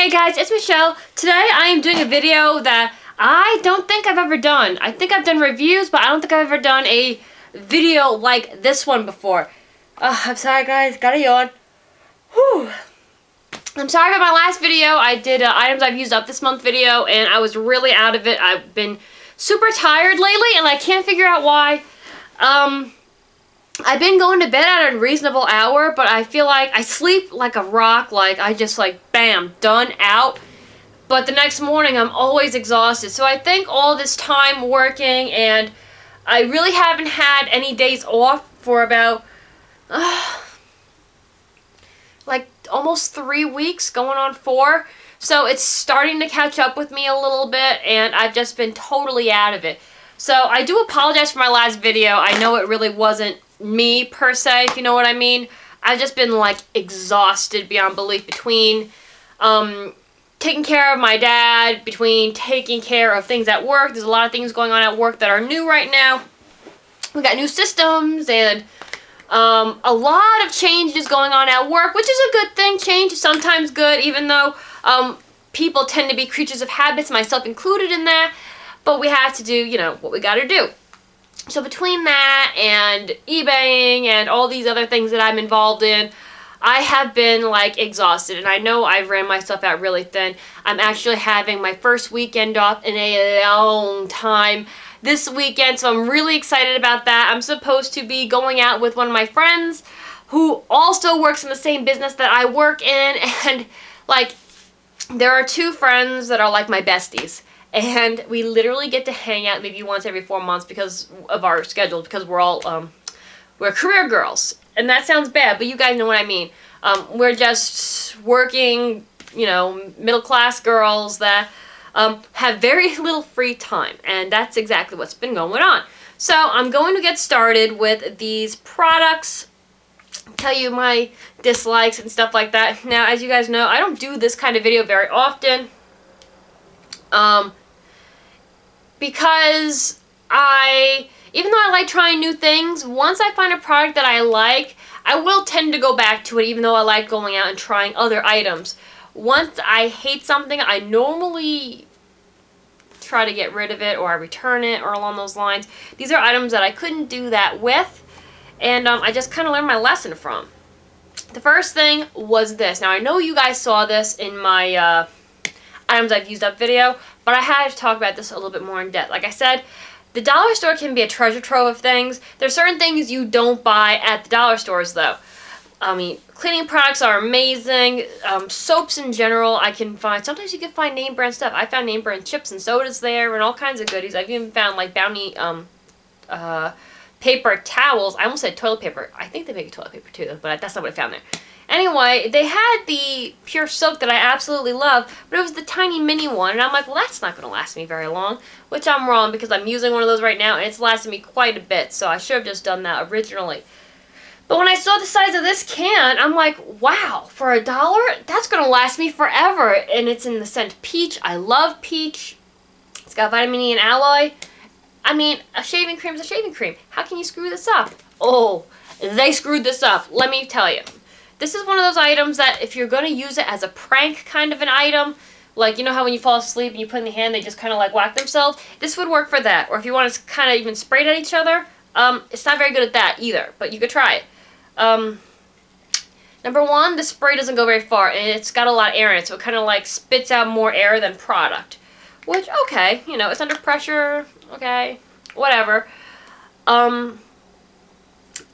Hey guys, it's Michelle. Today I am doing a video that I don't think I've ever done. I think I've done reviews, but I don't think I've ever done a video like this one before. I'm sorry guys, gotta yawn. Whew. I'm sorry about my last video. I did items I've used up this month video, and I was really out of it. I've been super tired lately, and I can't figure out why. I've been going to bed at a reasonable hour, but I feel like I sleep like a rock, like I just bam, done, out. But the next morning I'm always exhausted. So I think all this time working, and I really haven't had any days off for about almost 3 weeks, going on 4. So it's starting to catch up with me a little bit, and I've just been totally out of it. So I do apologize for my last video. I know it really wasn't me per se, if you know what I mean. I've just been exhausted beyond belief between taking care of my dad, between taking care of things at work. There's a lot of things going on at work that are new right now. We got new systems and a lot of changes going on at work, which is a good thing. Change is sometimes good, even though people tend to be creatures of habits, myself included in that. But we have to do, you know, what we gotta do. So between that and eBaying and all these other things that I'm involved in, I have been exhausted, and I know I've ran myself out really thin. I'm actually having my first weekend off in a long time this weekend, so I'm really excited about that. I'm supposed to be going out with one of my friends who also works in the same business that I work in, and there are 2 friends that are my besties. And we literally get to hang out maybe once every 4 months because of our schedule, because we're all, we're career girls. And that sounds bad, but you guys know what I mean. We're just working, you know, middle-class girls that have very little free time. And that's exactly what's been going on. So I'm going to get started with these products, tell you my dislikes and stuff like that. Now, as you guys know, I don't do this kind of video very often. Because even though I like trying new things, once I find a product that I like, I will tend to go back to it, even though I like going out and trying other items. Once I hate something, I normally try to get rid of it, or I return it, or along those lines. These are items that I couldn't do that with, and I just kind of learned my lesson from. The first thing was this. Now, I know you guys saw this in my items I've used up video, but I had to talk about this a little bit more in depth. Like I said, the dollar store can be a treasure trove of things. There's certain things you don't buy at the dollar stores, though. I mean, cleaning products are amazing. Soaps in general, I can find. Sometimes you can find name brand stuff. I found name brand chips and sodas there, and all kinds of goodies. I've even found Bounty paper towels. I almost said toilet paper. I think they make toilet paper too, but that's not what I found there. Anyway, they had the pure silk that I absolutely love, but it was the tiny mini one, and I'm like, well, that's not going to last me very long, which I'm wrong, because I'm using one of those right now, and it's lasted me quite a bit, so I should have just done that originally. But when I saw the size of this can, I'm like, wow, for $1, that's going to last me forever, and it's in the scent peach. I love peach. It's got vitamin E and aloe. I mean, a shaving cream is a shaving cream. How can you screw this up? Oh, they screwed this up, let me tell you. This is one of those items that if you're going to use it as a prank kind of an item, you know how when you fall asleep and you put it in the hand, they just kind of whack themselves? This would work for that. Or if you want to kind of even spray it at each other, it's not very good at that either, but you could try it. Number 1, the spray doesn't go very far, and it's got a lot of air in it, so it kind of spits out more air than product. Which, okay, you know, it's under pressure, okay, whatever.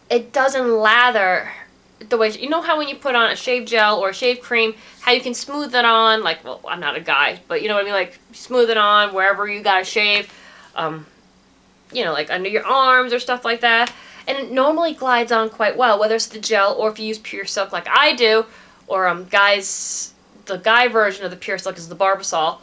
It doesn't lather the way, you know how when you put on a shave gel or a shave cream, how you can smooth it on, well, I'm not a guy, but you know what I mean, smooth it on wherever you gotta shave, you know, under your arms or stuff like that, and it normally glides on quite well, whether it's the gel or if you use pure silk like I do, or guys, the guy version of the pure silk is the Barbasol.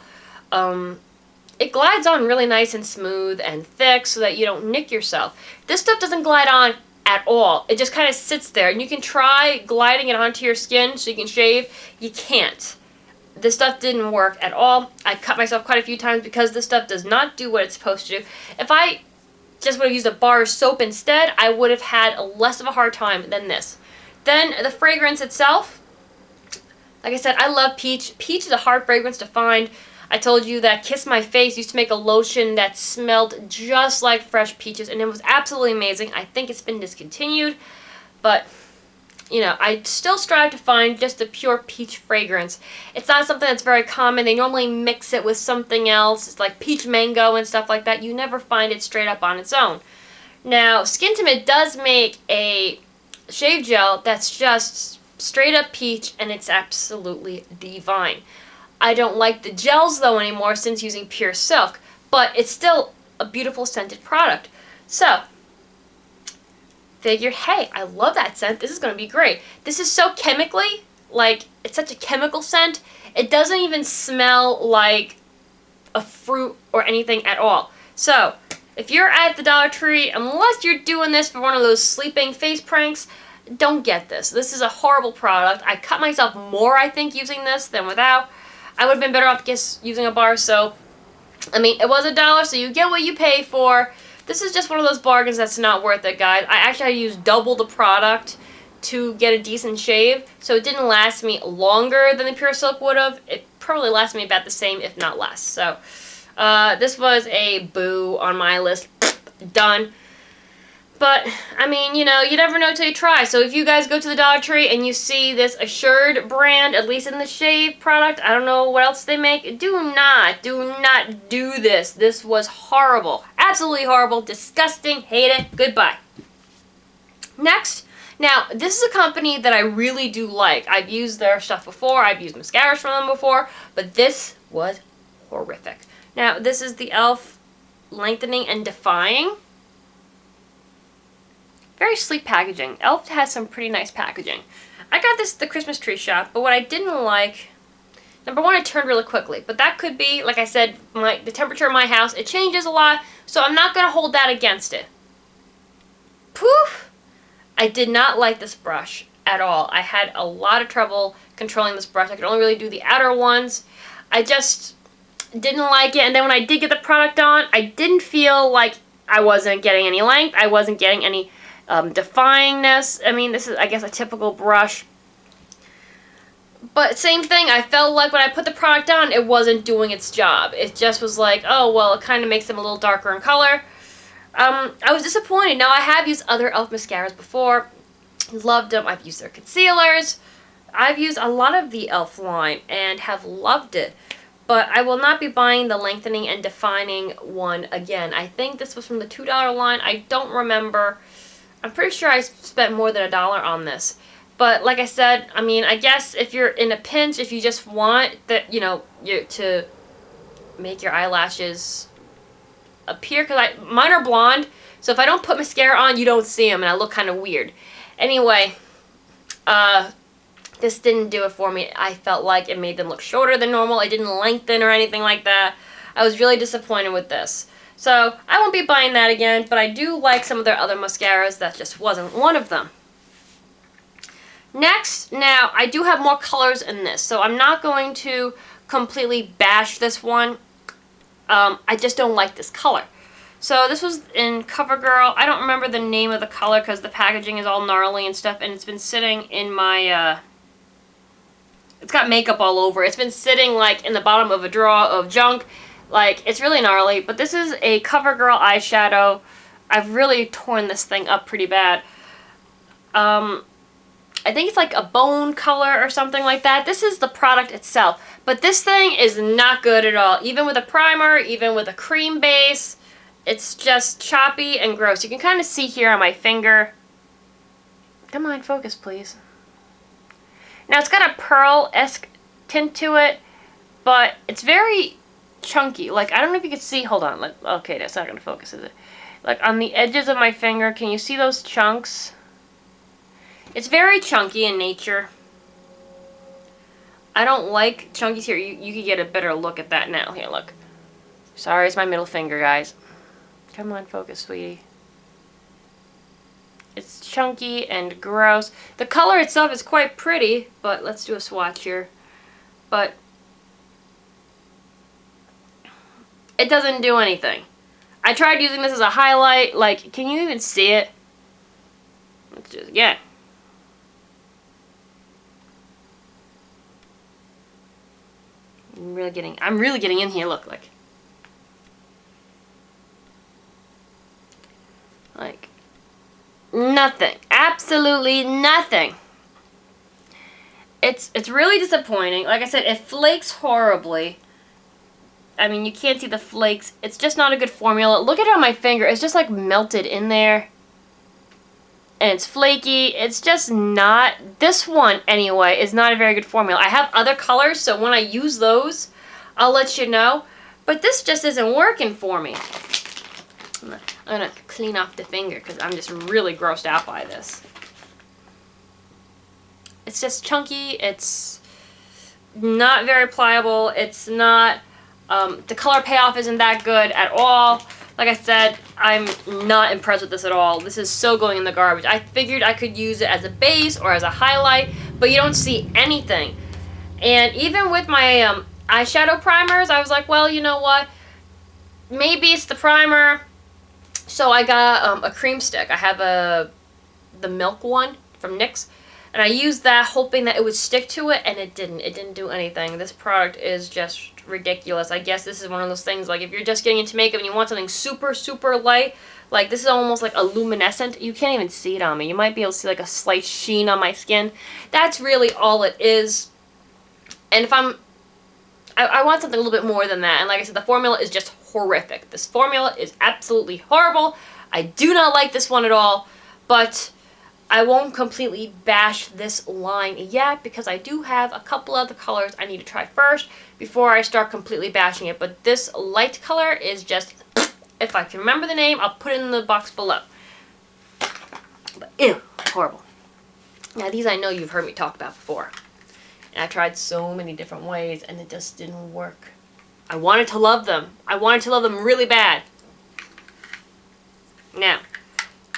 It glides on really nice and smooth and thick so that you don't nick yourself. This stuff doesn't glide on at all. It just kind of sits there, and you can try gliding it onto your skin so you can shave. You can't. This stuff didn't work at all. I cut myself quite a few times because this stuff does not do what it's supposed to do. If I just would have used a bar of soap instead, I would have had less of a hard time than this. Then the fragrance itself, Like I said, I love peach. Peach is a hard fragrance to find. I told you that Kiss My Face used to make a lotion that smelled just like fresh peaches, and it was absolutely amazing. I think it's been discontinued, but you know, I still strive to find just a pure peach fragrance. It's not something that's very common. They normally mix it with something else. It's like peach mango and stuff like that. You never find it straight up on its own. Now, Skintimate does make a shave gel that's just straight up peach, and it's absolutely divine. I don't like the gels though anymore since using Pure Silk, but it's still a beautiful scented product. So, figured, hey, I love that scent. This is going to be great. This is so chemically, like, it's such a chemical scent. It doesn't even smell like a fruit or anything at all. So, if you're at the Dollar Tree, unless you're doing this for one of those sleeping face pranks, don't get this. This is a horrible product. I cut myself more, I think, using this than without. I would have been better off just using a bar of soap. I mean, it was $1, so you get what you pay for. This is just one of those bargains that's not worth it, guys. I actually had to use double the product to get a decent shave, so it didn't last me longer than the Pure Silk would have. It probably lasted me about the same, if not less. So, this was a boo on my list. Done. But, I mean, you know, you never know till you try. So if you guys go to the Dollar Tree and you see this Assured brand, at least in the shave product, I don't know what else they make, do not do this. This was horrible. Absolutely horrible. Disgusting. Hate it. Goodbye. Next. Now, this is a company that I really do like. I've used their stuff before. I've used mascaras from them before. But this was horrific. Now, this is the e.l.f. Lengthening and Defying. Very sleek packaging. e.l.f. has some pretty nice packaging. I got this at the Christmas tree shop, but what I didn't like, number one, it turned really quickly. But that could be, like I said, the temperature of my house, it changes a lot, so I'm not going to hold that against it. Poof! I did not like this brush at all. I had a lot of trouble controlling this brush. I could only really do the outer ones. I just didn't like it, and then when I did get the product on, I didn't feel like I wasn't getting any length. I wasn't getting any defyingness. I mean, this is, I guess, a typical brush. But same thing, I felt like when I put the product on, it wasn't doing its job. It just was like, oh, well, it kind of makes them a little darker in color. I was disappointed. Now, I have used other e.l.f. mascaras before. Loved them. I've used their concealers. I've used a lot of the e.l.f. line and have loved it. But I will not be buying the Lengthening and Defining one again. I think this was from the $2 line. I don't remember. I'm pretty sure I spent more than $1 on this. But like I said, I mean, I guess if you're in a pinch, if you just want that, you know, to make your eyelashes appear, because mine are blonde, so if I don't put mascara on, you don't see them, and I look kind of weird. Anyway, this didn't do it for me. I felt like it made them look shorter than normal. It didn't lengthen or anything like that. I was really disappointed with this. So, I won't be buying that again, but I do like some of their other mascaras. That just wasn't one of them. Next, now, I do have more colors in this, so I'm not going to completely bash this one. I just don't like this color. So, this was in CoverGirl. I don't remember the name of the color because the packaging is all gnarly and stuff, and it's been sitting in my, it's got makeup all over. It's been sitting, like, in the bottom of a drawer of junk. Like, it's really gnarly, but this is a CoverGirl eyeshadow. I've really torn this thing up pretty bad. I think it's like a bone color or something like that. This is the product itself, but this thing is not good at all. Even with a primer, even with a cream base, it's just choppy and gross. You can kind of see here on my finger. Come on, focus, please. Now, it's got a pearl-esque tint to it, but it's very chunky. Like, I don't know if you can see. Hold on. Like, okay, that's not going to focus, is it? Like, on the edges of my finger, can you see those chunks? It's very chunky in nature. I don't like chunkies here. You can get a better look at that now. Here, look. Sorry, it's my middle finger, guys. Come on, focus, sweetie. It's chunky and gross. The color itself is quite pretty, but let's do a swatch here. But it doesn't do anything. I tried using this as a highlight. Like, can you even see it? Let's just, yeah. I'm really getting in here, look, like nothing. Absolutely nothing. It's really disappointing. Like I said, it flakes horribly. I mean, you can't see the flakes. It's just not a good formula. Look at it on my finger. It's just like melted in there. And it's flaky. It's just not, this one anyway, is not a very good formula. I have other colors, so when I use those, I'll let you know. But this just isn't working for me. I'm gonna clean off the finger because I'm just really grossed out by this. It's just chunky. It's not very pliable. It's not, the color payoff isn't that good at all. Like I said, I'm not impressed with this at all. This is so going in the garbage. I figured I could use it as a base or as a highlight, but you don't see anything. And even with my eyeshadow primers, I was like, well, you know what? Maybe it's the primer. So I got a cream stick. I have the milk one from NYX. And I used that hoping that it would stick to it, and it didn't. It didn't do anything. This product is just ridiculous. I guess this is one of those things, like if you're just getting into makeup and you want something super, super light, like this is almost like a luminescent. You can't even see it on me. You might be able to see like a slight sheen on my skin. That's really all it is. And if I want something a little bit more than that. And like I said, the formula is just horrific. This formula is absolutely horrible. I do not like this one at all, but I won't completely bash this line yet because I do have a couple other colors I need to try first before I start completely bashing it. But this light color is just, if I can remember the name, I'll put it in the box below. But ew, horrible. Now these I know you've heard me talk about before. And I've tried so many different ways and it just didn't work. I wanted to love them. I wanted to love them really bad. Now,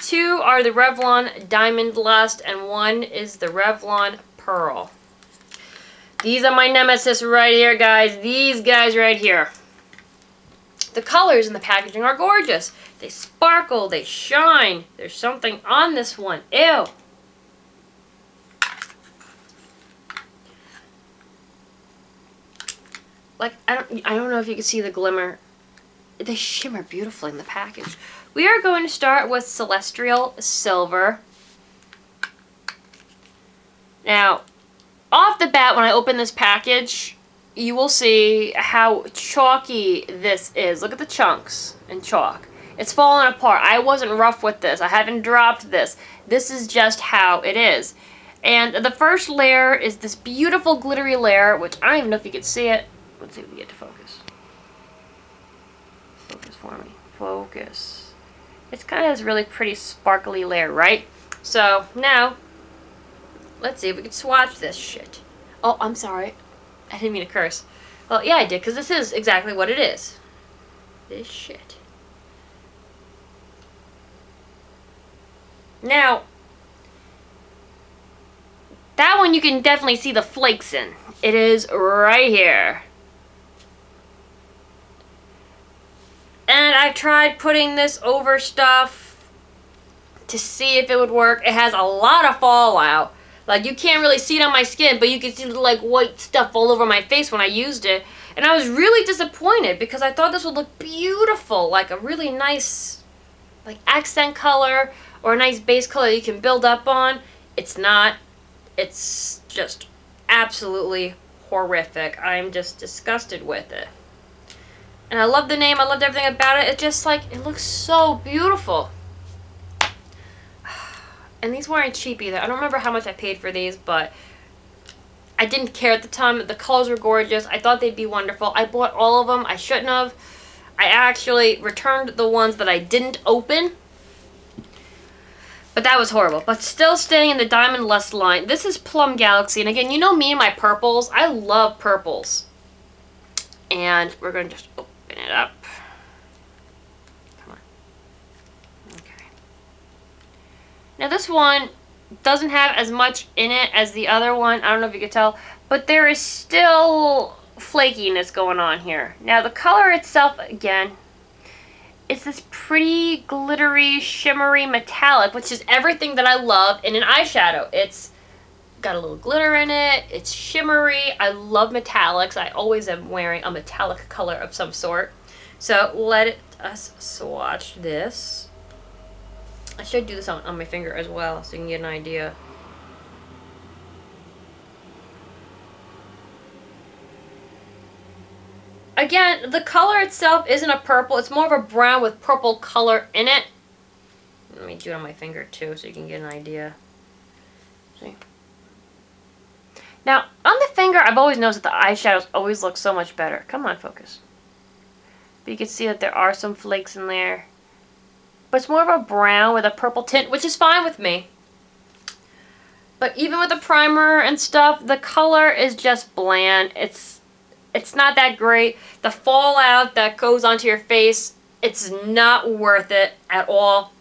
2 are the Revlon Diamond Lust, and 1 is the Revlon Pearl. These are my nemesis right here, guys. These guys right here. The colors in the packaging are gorgeous. They sparkle, they shine. There's something on this one. Ew. Like, I don't know if you can see the glimmer. They shimmer beautifully in the package. We are going to start with Celestial Silver. Now, off the bat, when I open this package, you will see how chalky this is. Look at the chunks in chalk. It's falling apart. I wasn't rough with this. I haven't dropped this. This is just how it is. And the first layer is this beautiful glittery layer, which I don't even know if you can see it. Let's see if we get to focus. Focus for me. Focus. It's kind of this really pretty sparkly layer, right? So now, let's see if we can swatch this shit. Oh, I'm sorry. I didn't mean to curse. Well, yeah, I did, because this is exactly what it is. This shit. Now, that one you can definitely see the flakes in. It is right here. And I tried putting this over stuff to see if it would work. It has a lot of fallout. Like, you can't really see it on my skin, but you can see the, like, white stuff all over my face when I used it. And I was really disappointed because I thought this would look beautiful. Like, a really nice, like, accent color or a nice base color you can build up on. It's not. It's just absolutely horrific. I'm just disgusted with it. And I love the name. I loved everything about it. It just, like, it looks so beautiful. And these weren't cheap either. I don't remember how much I paid for these, but I didn't care at the time. The colors were gorgeous. I thought they'd be wonderful. I bought all of them. I shouldn't have. I actually returned the ones that I didn't open. But that was horrible. But still staying in the Diamond Lust line. This is Plum Galaxy. And again, you know me and my purples. I love purples. And we're going to just open it up. Come on. Okay. Now this one doesn't have as much in it as the other one. I don't know if you can tell. But there is still flakiness going on here. Now the color itself, again, it's this pretty glittery, shimmery metallic, which is everything that I love in an eyeshadow. It's got a little glitter in it. It's shimmery. I love metallics. I always am wearing a metallic color of some sort. So let us swatch this. I should do this on my finger as well so you can get an idea. Again, the color itself isn't a purple. It's more of a brown with purple color in it. Let me do it on my finger too so you can get an idea. See? Now, on the finger, I've always noticed that the eyeshadows always look so much better. Come on, focus. But you can see that there are some flakes in there. But it's more of a brown with a purple tint, which is fine with me. But even with the primer and stuff, the color is just bland. It's not that great. The fallout that goes onto your face, it's not worth it at all.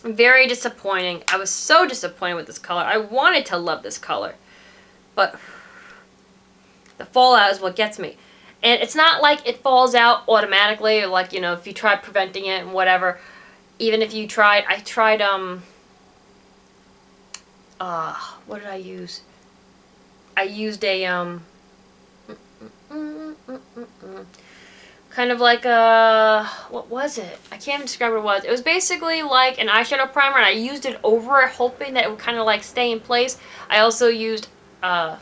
Very disappointing. I was so disappointed with this color. I wanted to love this color. But the fallout is what gets me. And it's not like it falls out automatically, or like, you know, if you try preventing it and whatever. Even if you tried, I tried, what did I use? I used a, kind of like a, what was it? I can't even describe what it was. It was basically like an eyeshadow primer, and I used it over it, hoping that it would kind of like stay in place. I also used, I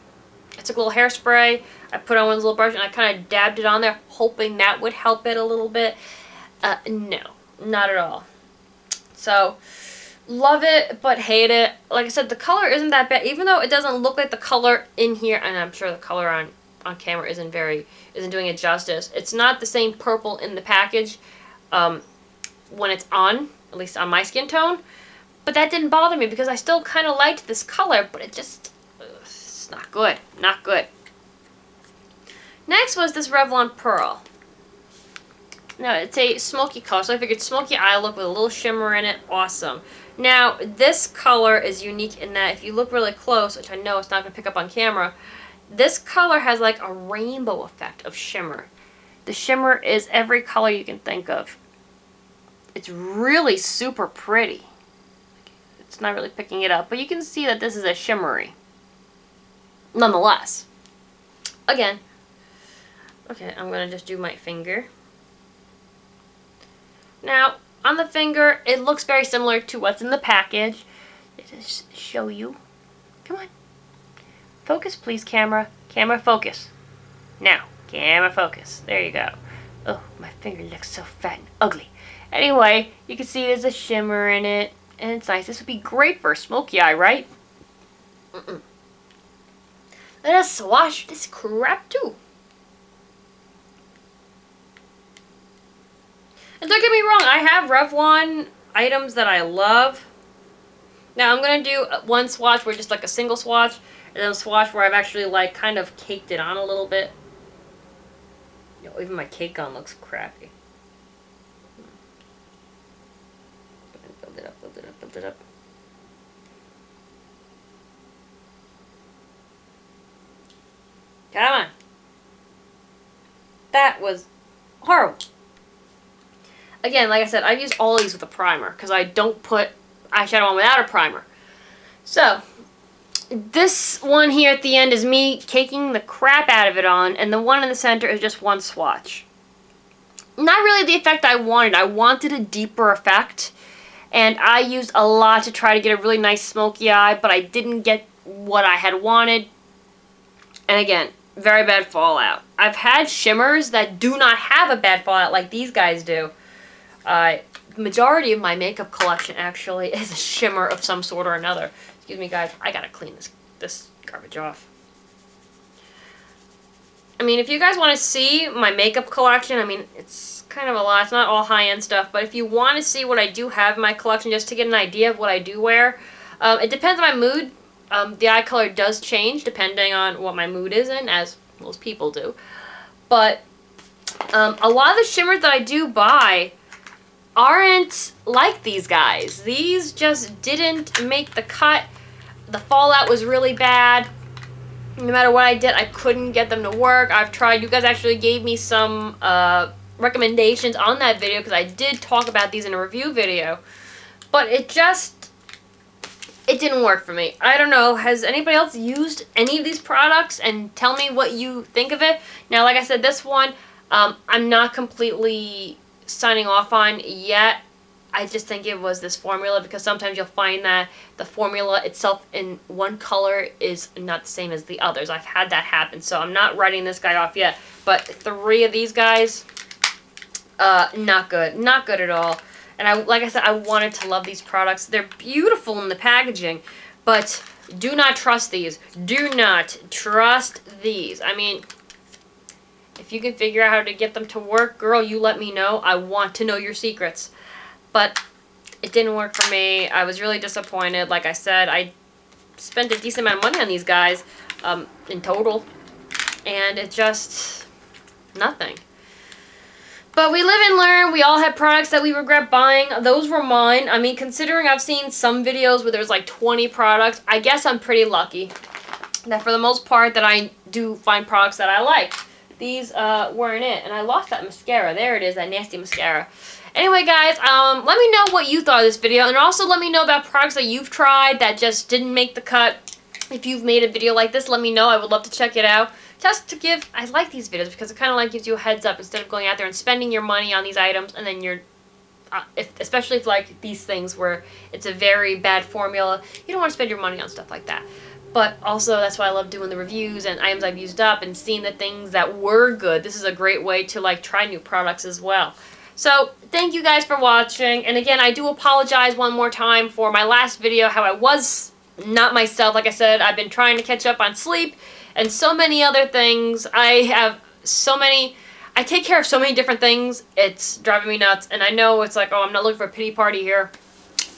took a little hairspray, I put on one little brush, and I kind of dabbed it on there, hoping that would help it a little bit. No, not at all. So, love it, but hate it. Like I said, the color isn't that bad, even though it doesn't look like the color in here, and I'm sure the color on camera isn't doing it justice. It's not the same purple in the package when it's on, at least on my skin tone, but that didn't bother me because I still kind of liked this color, but it just, it's not good, not good. Next was this Revlon Pearl. Now, it's a smoky color, so I figured smoky eye look with a little shimmer in it, awesome. Now, this color is unique in that if you look really close, which I know it's not going to pick up on camera, this color has like a rainbow effect of shimmer. The shimmer is every color you can think of. It's really super pretty. It's not really picking it up, but you can see that this is a shimmery. Nonetheless. Again. Okay, I'm going to just do my finger. Now, on the finger, it looks very similar to what's in the package. Let's show you. Come on. Focus, please, camera. Camera, focus. Now, camera, focus. There you go. Oh, my finger looks so fat and ugly. Anyway, you can see there's a shimmer in it, and it's nice. This would be great for a smoky eye, right? Let us swatch this crap, too. And don't get me wrong, I have Revlon items that I love. Now I'm going to do one swatch where just like a single swatch, and then a swatch where I've actually like kind of caked it on a little bit. You know, even my cake on looks crappy. Build it up, build it up, build it up. Come on. That was horrible. Again, like I said, I've used all these with a primer because I don't put eyeshadow on without a primer. So, this one here at the end is me caking the crap out of it on, and the one in the center is just one swatch. Not really the effect I wanted. I wanted a deeper effect, and I used a lot to try to get a really nice smoky eye, but I didn't get what I had wanted. And again, very bad fallout. I've had shimmers that do not have a bad fallout like these guys do. The majority of my makeup collection actually is a shimmer of some sort or another. Excuse me, guys. I gotta clean this garbage off. I mean, if you guys want to see my makeup collection, I mean, it's kind of a lot. It's not all high-end stuff, but if you want to see what I do have in my collection just to get an idea of what I do wear, it depends on my mood. The eye color does change depending on what my mood is in, as most people do. But a lot of the shimmers that I do buy aren't like these guys. These just didn't make the cut. The fallout was really bad. No matter what I did, I couldn't get them to work. I've tried. You guys actually gave me some recommendations on that video because I did talk about these in a review video. But it just it didn't work for me. I don't know. Has anybody else used any of these products? And tell me what you think of it. Now, like I said, this one, I'm not completely signing off on yet. I just think it was this formula, because sometimes you'll find that the formula itself in one color is not the same as the others. I've had that happen, so I'm not writing this guy off yet. But 3 of these guys, not good. Not good at all. And like I said, I wanted to love these products. They're beautiful in the packaging, but do not trust these. Do not trust these. I mean, if you can figure out how to get them to work, girl, you let me know. I want to know your secrets. But it didn't work for me. I was really disappointed. Like I said, I spent a decent amount of money on these guys in total. And it just, nothing. But we live and learn. We all have products that we regret buying. Those were mine. I mean, considering I've seen some videos where there's like 20 products, I guess I'm pretty lucky that for the most part that I do find products that I like. These weren't it. And I lost that mascara. There it is, that nasty mascara. Anyway, guys, let me know what you thought of this video. And also let me know about products that you've tried that just didn't make the cut. If you've made a video like this, let me know. I would love to check it out. Just to give, I like these videos because it kind of like gives you a heads up instead of going out there and spending your money on these items and then you're, especially if like these things where it's a very bad formula, you don't want to spend your money on stuff like that. But also, that's why I love doing the reviews and items I've used up and seeing the things that were good. This is a great way to like try new products as well. So, thank you guys for watching. And again, I do apologize one more time for my last video, how I was not myself. Like I said, I've been trying to catch up on sleep and so many other things. I take care of so many different things. It's driving me nuts. And I know it's like, oh, I'm not looking for a pity party here.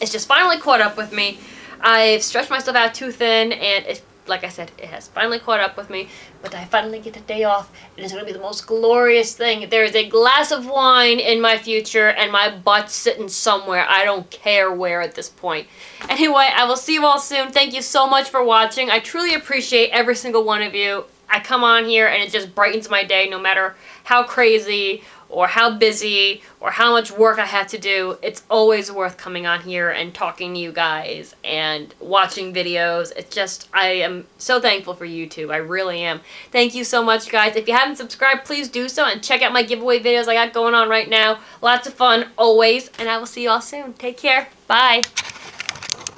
It's just finally caught up with me. I've stretched myself out too thin, and it's, like I said, it has finally caught up with me. But I finally get a day off, and it's going to be the most glorious thing. There is a glass of wine in my future, and my butt's sitting somewhere. I don't care where at this point. Anyway, I will see you all soon. Thank you so much for watching. I truly appreciate every single one of you. I come on here, and it just brightens my day, no matter how crazy or how busy or how much work I have to do. It's always worth coming on here and talking to you guys and watching videos. It's just, I am so thankful for YouTube. I really am. Thank you so much, guys. If you haven't subscribed, please do so and check out my giveaway videos I got going on right now. Lots of fun, always, and I will see you all soon. Take care. Bye.